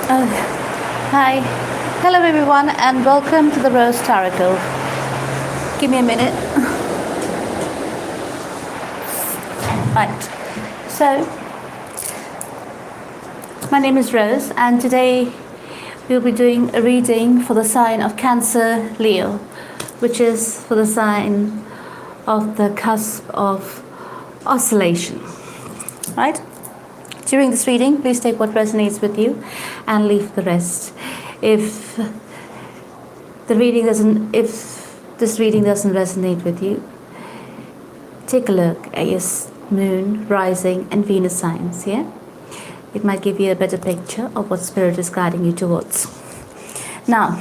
Oh, hi. Hello, everyone, and welcome to the Rose Tarocle. Give me a minute. Right. So, my name is Rose, and today we'll be doing a reading for the sign of Cancer Leo, which is for the sign of the cusp of oscillation. Right? During this reading, please take what resonates with you and leave the rest. If this reading doesn't resonate with you, take a look at your moon, rising, and Venus signs. Yeah, it might give you a better picture of what spirit is guiding you towards. Now,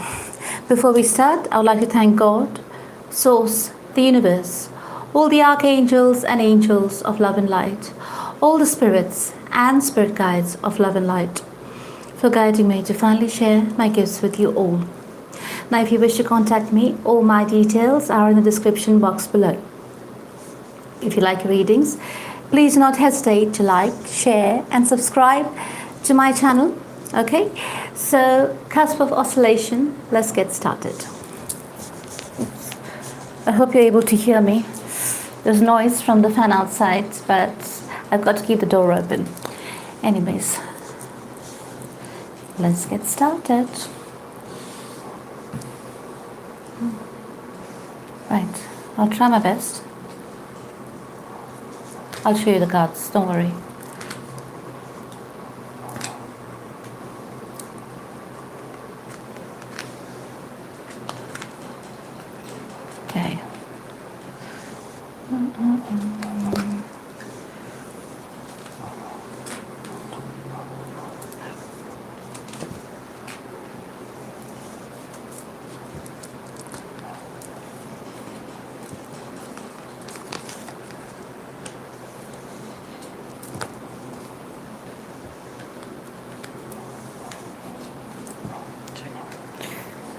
before we start, I would like to thank God, Source, the universe, all the archangels and angels of love and light, all the spirits and spirit guides of love and light, for guiding me to finally share my gifts with you all. Now, if you wish to contact me, all my details are in the description box below. If you like readings, please do not hesitate to like, share, and subscribe to my channel. Okay, so Cusp of Oscillation, let's get started. I hope you're able to hear me. There's noise from the fan outside, but I've got to keep the door open. Anyways, let's get started. Right, I'll try my best. I'll show you the cards, don't worry. Okay.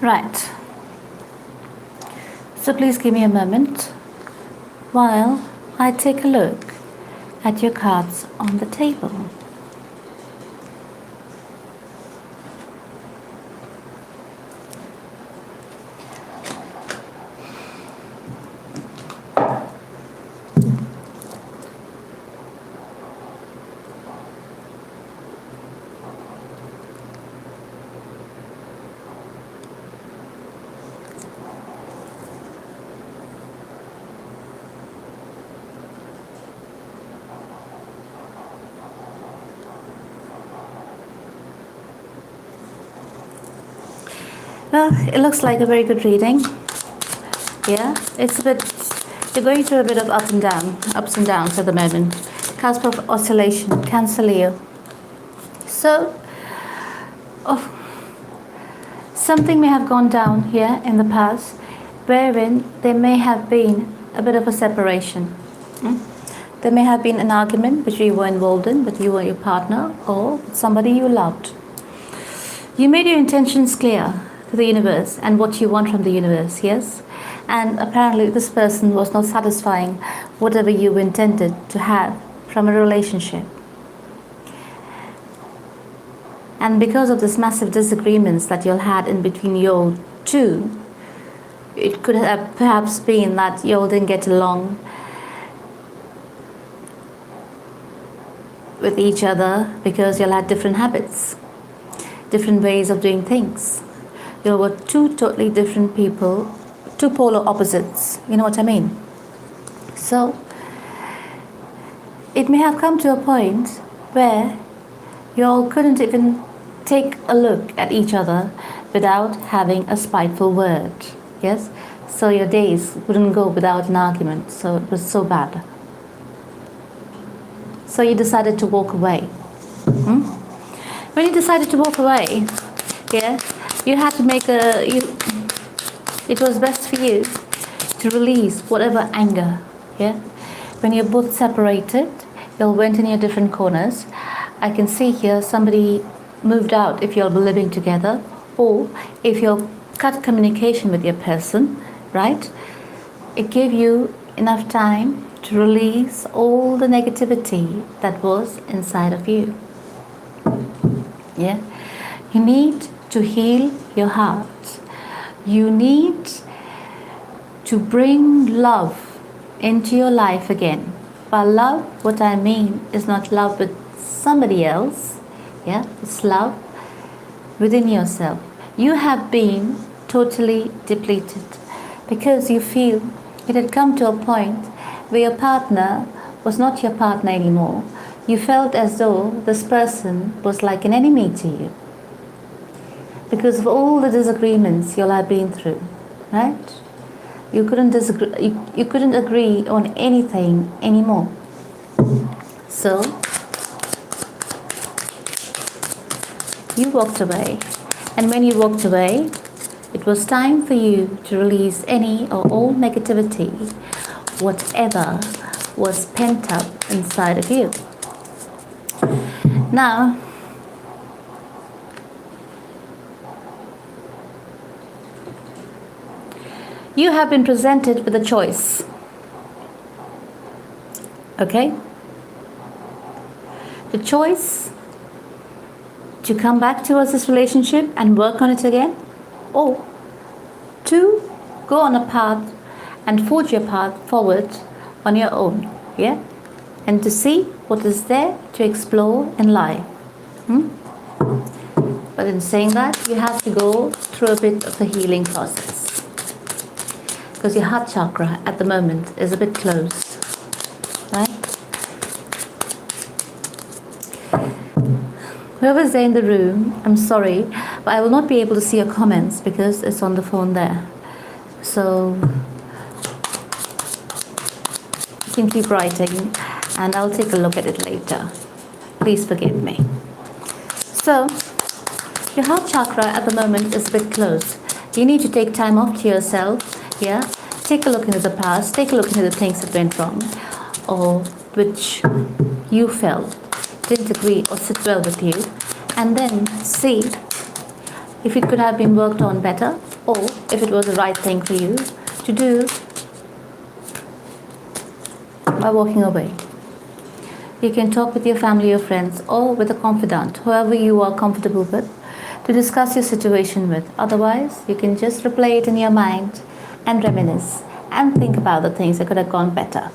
Right. So please give me a moment while I take a look at your cards on the table. Well, it looks like a very good reading. Yeah, it's a bit, you're going through a bit of ups and downs at the moment. Cusp of Oscillation, Cancer Leo. So, something may have gone down here in the past, wherein there may have been a bit of a separation. There may have been an argument which you were involved in with you or your partner or somebody you loved. You made your intentions clear to the universe and what you want from the universe, yes? And apparently this person was not satisfying whatever you intended to have from a relationship. And because of this massive disagreements that you'll had in between you two, it could have perhaps been that you all didn't get along with each other because you'll had different habits, different ways of doing things. You were two totally different people, two polar opposites, you know what I mean? So, it may have come to a point where you all couldn't even take a look at each other without having a spiteful word, yes? So your days wouldn't go without an argument, so it was so bad. So you decided to walk away. When you decided to walk away, yeah, you had to it was best for you to release whatever anger, yeah? When you're both separated, you all went in your different corners. I can see here somebody moved out if you'll be living together, or if you'll cut communication with your person, right? It gave you enough time to release all the negativity that was inside of you. Yeah? You need to heal your heart. You need to bring love into your life again. By love, what I mean is not love with somebody else. Yeah, it's love within yourself. You have been totally depleted because you feel it had come to a point where your partner was not your partner anymore. You felt as though this person was like an enemy to you because of all the disagreements you'll have been through, right? You couldn't disagree. You couldn't agree on anything anymore. So you walked away, and when you walked away, it was time for you to release any or all negativity, whatever was pent up inside of you. Now, you have been presented with a choice. Okay? The choice to come back towards this relationship and work on it again, or to go on a path and forge your path forward on your own, yeah? And to see what is there to explore in life. But in saying that, you have to go through a bit of the healing process. Because your heart chakra at the moment is a bit closed, right? Whoever's there in the room, I'm sorry, but I will not be able to see your comments because it's on the phone there. So you can keep writing and I'll take a look at it later. Please forgive me. So your heart chakra at the moment is a bit closed. You need to take time off to yourself, yeah? Take a look into the past, take a look into the things that went wrong or which you felt didn't agree or sit well with you, and then see if it could have been worked on better or if it was the right thing for you to do by walking away. You can talk with your family or friends or with a confidant, whoever you are comfortable with, to discuss your situation with. Otherwise, you can just replay it in your mind and reminisce and think about the things that could have gone better.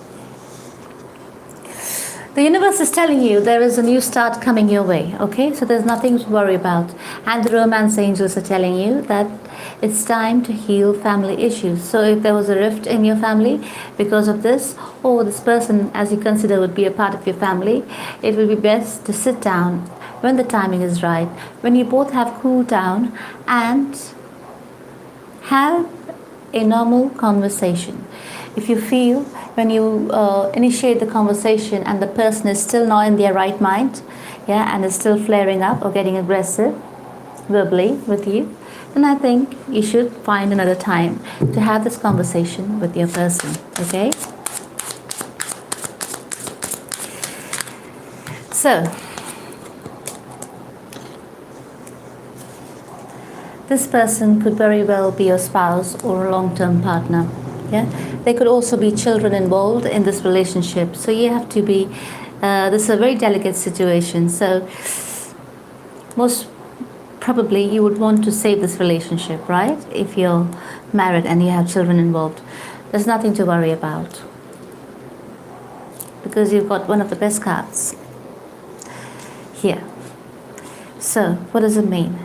The universe is telling you there is a new start coming your way, okay? So there's nothing to worry about. And the romance angels are telling you that it's time to heal family issues. So if there was a rift in your family because of this, or this person as you consider would be a part of your family, it will be best to sit down when the timing is right, when you both have cooled down, and have a normal conversation. If you feel when you initiate the conversation and the person is still not in their right mind, yeah, and is still flaring up or getting aggressive verbally with you, then I think you should find another time to have this conversation with your person, okay? So, this person could very well be your spouse or a long-term partner. Yeah, there could also be children involved in this relationship. So you have to be. This is a very delicate situation. So most probably you would want to save this relationship, right? If you're married and you have children involved, there's nothing to worry about because you've got one of the best cards here. So what does it mean?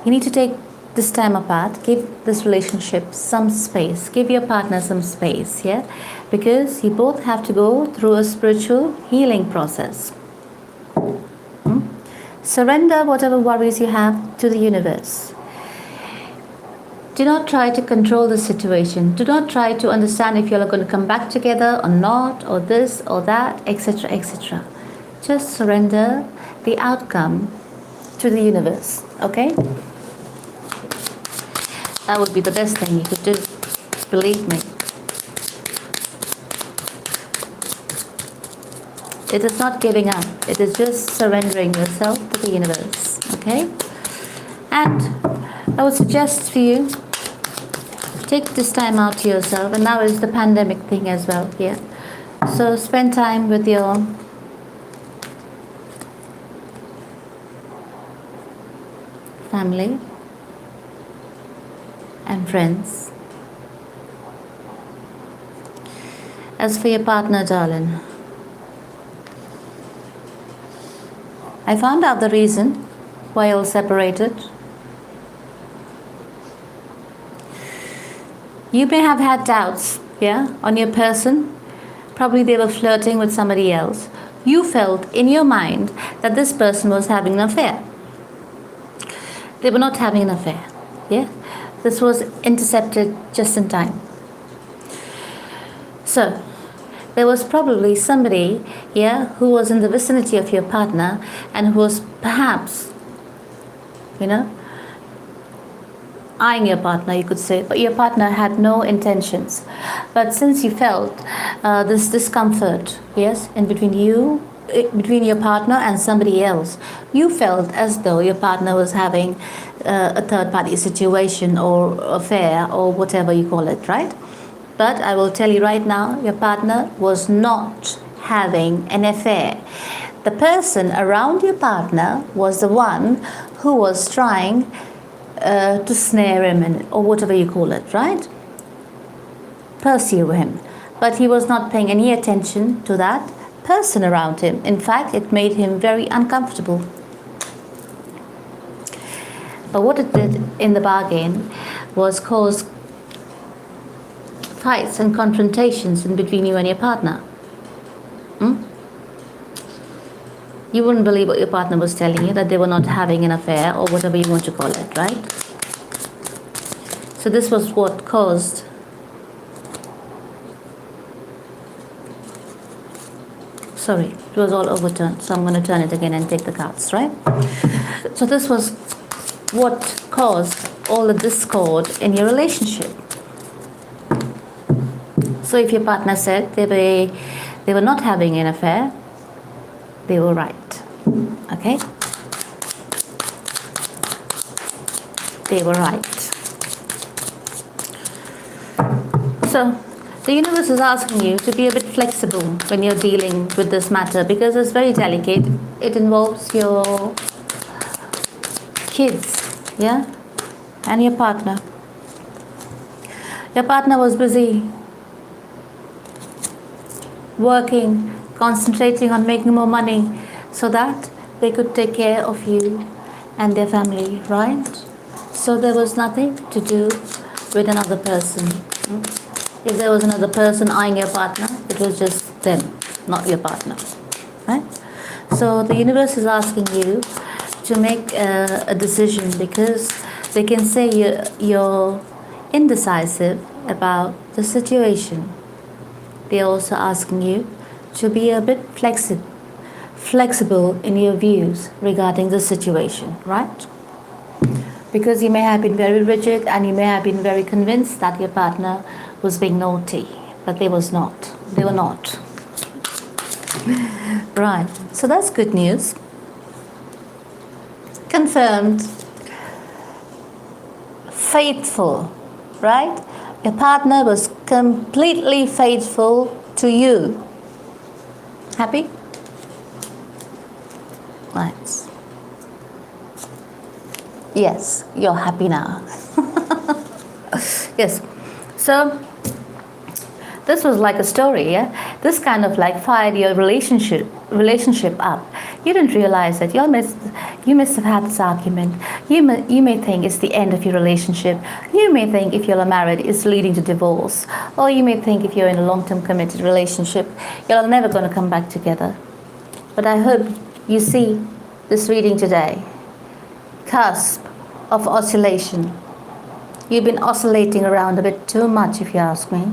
You need to take this time apart, give this relationship some space, give your partner some space, yeah? Because you both have to go through a spiritual healing process. Surrender whatever worries you have to the universe. Do not try to control the situation. Do not try to understand if you're going to come back together or not, or this or that, etc., etc. Just surrender the outcome to the universe, okay? That would be the best thing you could do, believe me. It is not giving up, it is just surrendering yourself to the universe, okay? And I would suggest for you, take this time out to yourself, and now is the pandemic thing as well here. So spend time with your family, and friends. As for your partner, darling, I found out the reason why you all separated. You may have had doubts, on your person. Probably they were flirting with somebody else. You felt in your mind that this person was having an affair. They were not having an affair, This was intercepted just in time. So, there was probably somebody, who was in the vicinity of your partner and who was perhaps, eyeing your partner, you could say, but your partner had no intentions. But since you felt this discomfort, in between your partner and somebody else, you felt as though your partner was having a third-party situation or affair or whatever you call it, right? But I will tell you right now, your partner was not having an affair. The person around your partner was the one who was trying to snare him or whatever you call it, right? Pursue him. But he was not paying any attention to that person around him. In fact, it made him very uncomfortable. But what it did in the bargain was cause fights and confrontations in between you and your partner. You wouldn't believe what your partner was telling you, that they were not having an affair or whatever you want to call it, right? So this was what caused it was all overturned, so I'm going to turn it again and take the cards, right? So this was what caused all the discord in your relationship. So if your partner said they were not having an affair, they were right. Okay? They were right. So the universe is asking you to be a bit flexible when you're dealing with this matter, because it's very delicate. It involves your kids, and your partner. Your partner was busy working, concentrating on making more money so that they could take care of you and their family, right? So there was nothing to do with another person. If there was another person eyeing your partner, it was just them, not your partner, right? So the universe is asking you to make a decision, because they can say you're indecisive about the situation. They're also asking you to be a bit flexible in your views regarding the situation, right? Because you may have been very rigid and you may have been very convinced that your partner was being naughty, but they were not. Right, so that's good news. Confirmed. Faithful, right? Your partner was completely faithful to you. Happy? Right. Yes, you're happy now. Yes. So this was like a story, This kind of like fired your relationship up. You didn't realize that you must have had this argument. You may think it's the end of your relationship. You may think if you're married, it's leading to divorce. Or you may think if you're in a long-term committed relationship, you're never going to come back together. But I hope you see this reading today. Cusp of oscillation. You've been oscillating around a bit too much, if you ask me,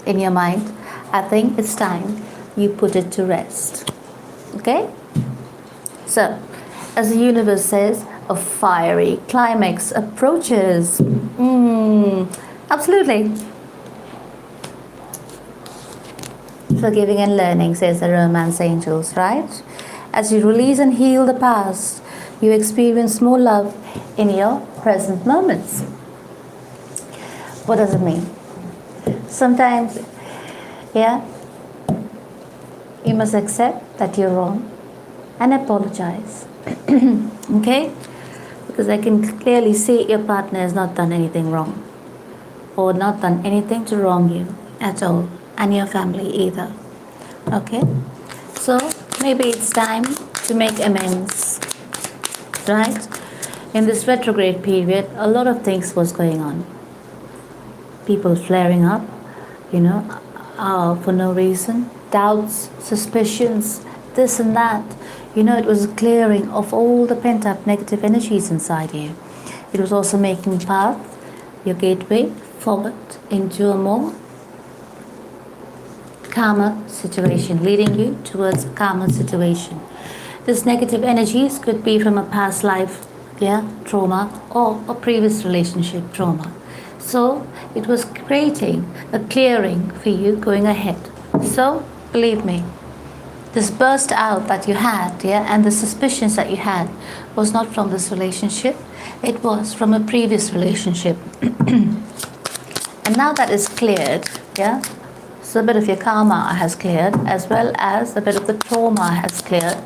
in your mind. I think it's time you put it to rest. Okay? So, as the universe says, a fiery climax approaches. Absolutely. Forgiving and learning, says the romance angels, right? As you release and heal the past, you experience more love in your present moments. What does it mean? Sometimes, you must accept that you're wrong and apologize. Okay? Because I can clearly see your partner has not done anything wrong, or not done anything to wrong you at all, and your family either. Okay? So maybe it's time to make amends, right? In this retrograde period, a lot of things was going on. People flaring up, for no reason. Doubts, suspicions, this and that. It was a clearing of all the pent-up negative energies inside you. It was also making path, your gateway, forward into a more calmer situation, leading you towards a calmer situation. This negative energies could be from a past life, trauma, or a previous relationship trauma. So it was creating a clearing for you going ahead. So believe me, this burst out that you had, and the suspicions that you had was not from this relationship. It was from a previous relationship. And now that is cleared, so a bit of your karma has cleared, as well as a bit of the trauma has cleared,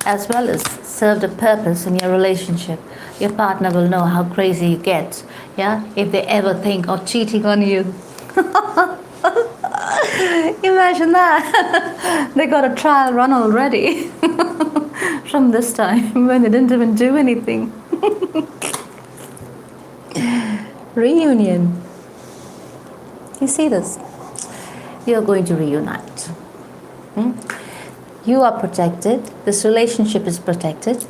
as well as served a purpose in your relationship. Your partner will know how crazy you get, if they ever think of cheating on you. Imagine that. They got a trial run already from this time when they didn't even do anything. Reunion. You see this? You're going to reunite. You are protected. This relationship is protected.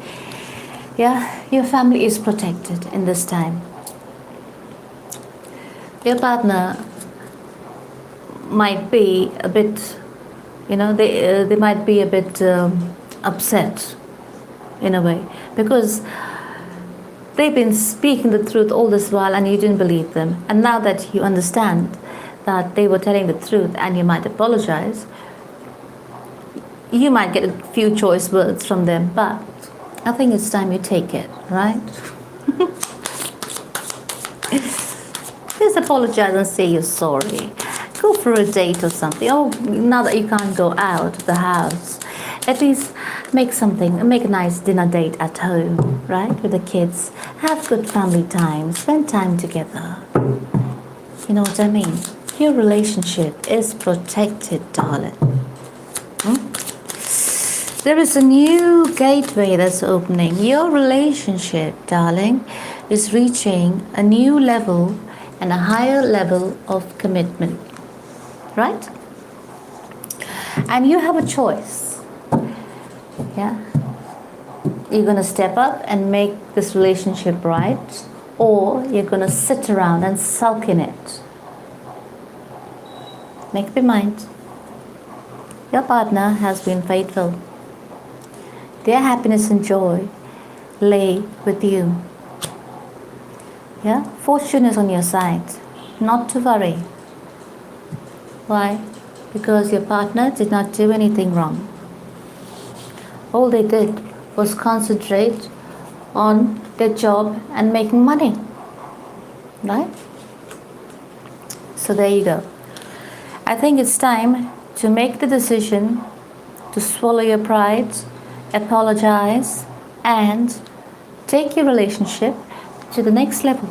Your family is protected in this time. Your partner might be a bit, they might be a bit upset in a way, because they've been speaking the truth all this while and you didn't believe them. And now that you understand that they were telling the truth and you might apologize, you might get a few choice words from them, but I think it's time you take it, right? Just apologize and say you're sorry. Go for a date or something. Oh, now that you can't go out of the house, at least make a nice dinner date at home, right? With the kids. Have good family time. Spend time together. You know what I mean? Your relationship is protected, darling. There is a new gateway that's opening. Your relationship, darling, is reaching a new level and a higher level of commitment. Right? And you have a choice. You're going to step up and make this relationship right, or you're going to sit around and sulk in it. Make up your mind. Your partner has been faithful. Their happiness and joy lay with you. Fortune is on your side. Not to worry. Why? Because your partner did not do anything wrong. All they did was concentrate on their job and making money. Right? So there you go. I think it's time to make the decision to swallow your pride, apologize, and take your relationship to the next level.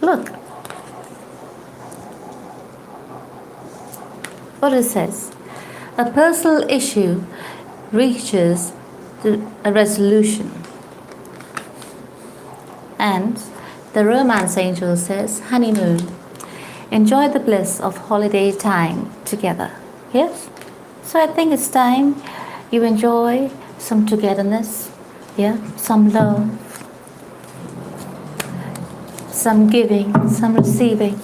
Look. What it says, a personal issue reaches a resolution, and the romance angel says, honeymoon, enjoy the bliss of holiday time together. Yes? So I think it's time you enjoy some togetherness, some love, some giving, some receiving,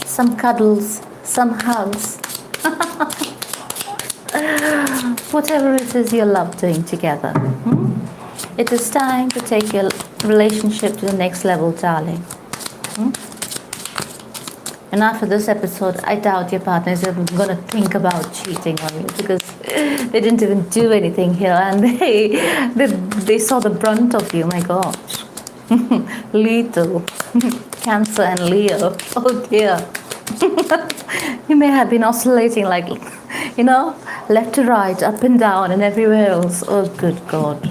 some cuddles, some hugs, whatever it is you love doing together. It is time to take your relationship to the next level, darling. And after this episode, I doubt your partner is even going to think about cheating on you, because they didn't even do anything here, and they saw the brunt of you. My gosh. Lethal. Cancer and Leo. Oh dear. You may have been oscillating like left to right, up and down, and everywhere else. Oh, good God.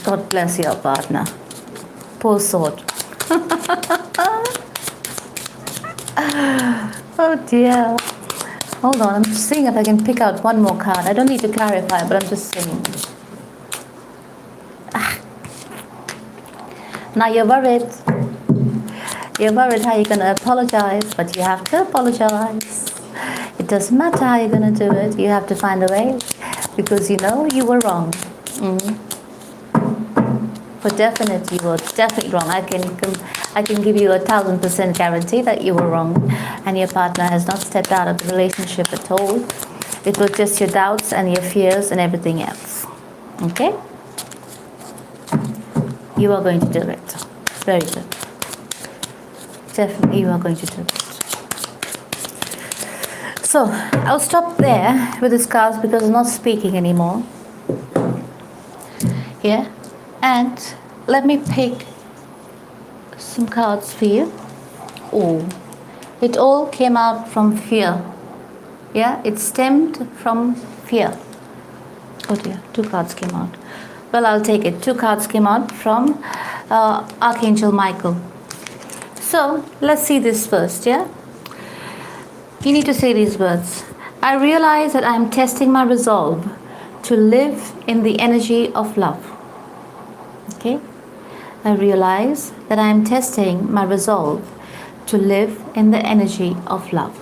God bless your partner. Poor sort. Oh dear. Hold on, I'm just seeing if I can pick out one more card. I don't need to clarify, but I'm just saying. Now you're worried. You're worried how you're going to apologize, but you have to apologize. It doesn't matter how you're going to do it. You have to find a way, because you know you were wrong. For definite, you were definitely wrong. I can give you 1,000% guarantee that you were wrong, and your partner has not stepped out of the relationship at all. It was just your doubts and your fears and everything else. Okay? You are going to do it. Very good. Definitely you are going to do it. So, I'll stop there with this cards because I'm not speaking anymore. Yeah? And let me pick some cards for you. Oh, it all came out from fear. Yeah, it stemmed from fear. Oh dear, 2 cards came out. Well, I'll take it. 2 cards came out from Archangel Michael. So, let's see this first, yeah? You need to say these words. I realize that I am testing my resolve to live in the energy of love. Okay? I realize that I am testing my resolve to live in the energy of love.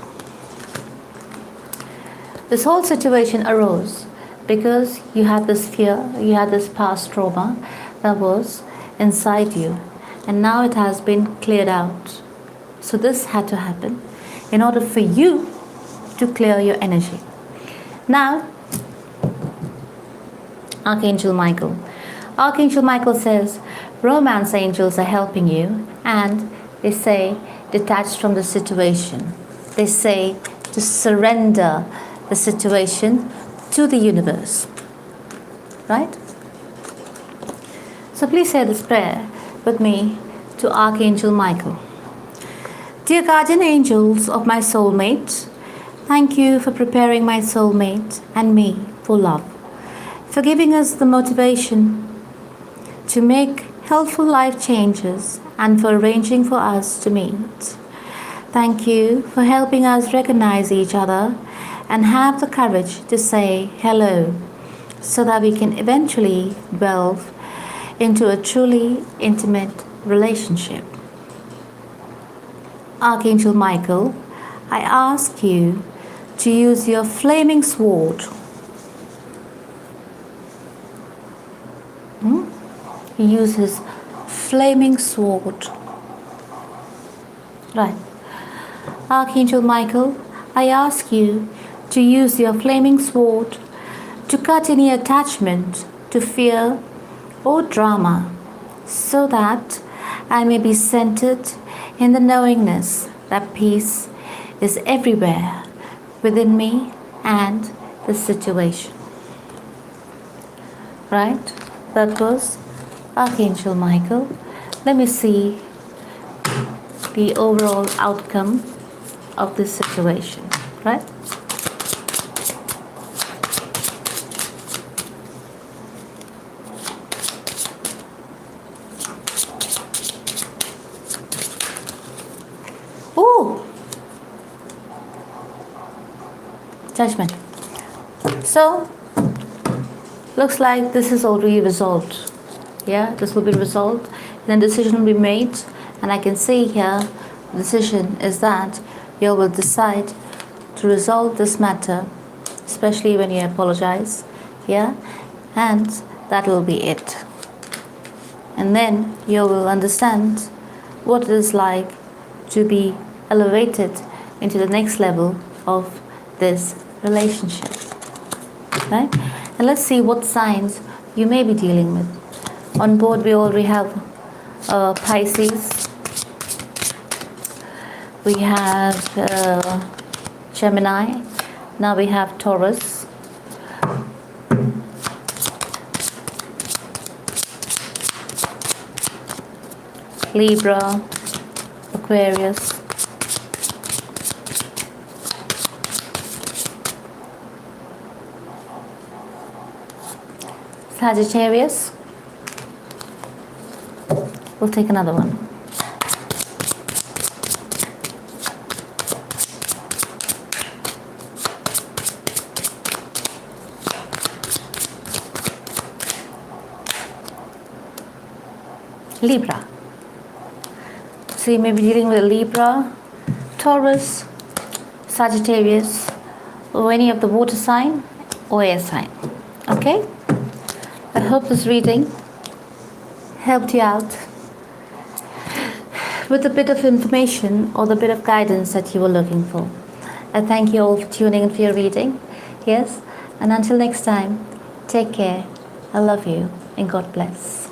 This whole situation arose because you had this fear, you had this past trauma that was inside you, and now it has been cleared out. So this had to happen in order for you to clear your energy. Now, Archangel Michael. Archangel Michael says, romance angels are helping you, and they say, detach from the situation. They say to surrender the situation to the universe. Right? So please say this prayer with me to Archangel Michael. Dear guardian angels of my soulmate, thank you for preparing my soulmate and me for love, for giving us the motivation to make helpful life changes and for arranging for us to meet. Thank you for helping us recognize each other and have the courage to say hello so that we can eventually delve into a truly intimate relationship. Archangel Michael, I ask you to use your flaming sword. He uses flaming sword. Right. Archangel Michael, I ask you to use your flaming sword to cut any attachment to fear or drama, so that I may be centered in the knowingness that peace is everywhere within me and the situation. Right? That was Archangel Michael. Let me see the overall outcome of this situation. Right? Ooh! Judgment. So, looks like this is already resolved. Yeah, this will be resolved. Then decision will be made. And I can see here, the decision is that you will decide to resolve this matter, especially when you apologize. Yeah, and that will be it. And then you will understand what it is like to be elevated into the next level of this relationship. Right? And let's see what signs you may be dealing with. On board we already have Pisces. We have Gemini. Now we have Taurus. Libra, Aquarius, Sagittarius. We'll take another one. Libra. So you may be dealing with a Libra, Taurus, Sagittarius, or any of the water sign or air sign. Okay? I hope this reading helped you out with a bit of information or the bit of guidance that you were looking for. I thank you all for tuning in for your reading. Yes, and until next time, take care. I love you and God bless.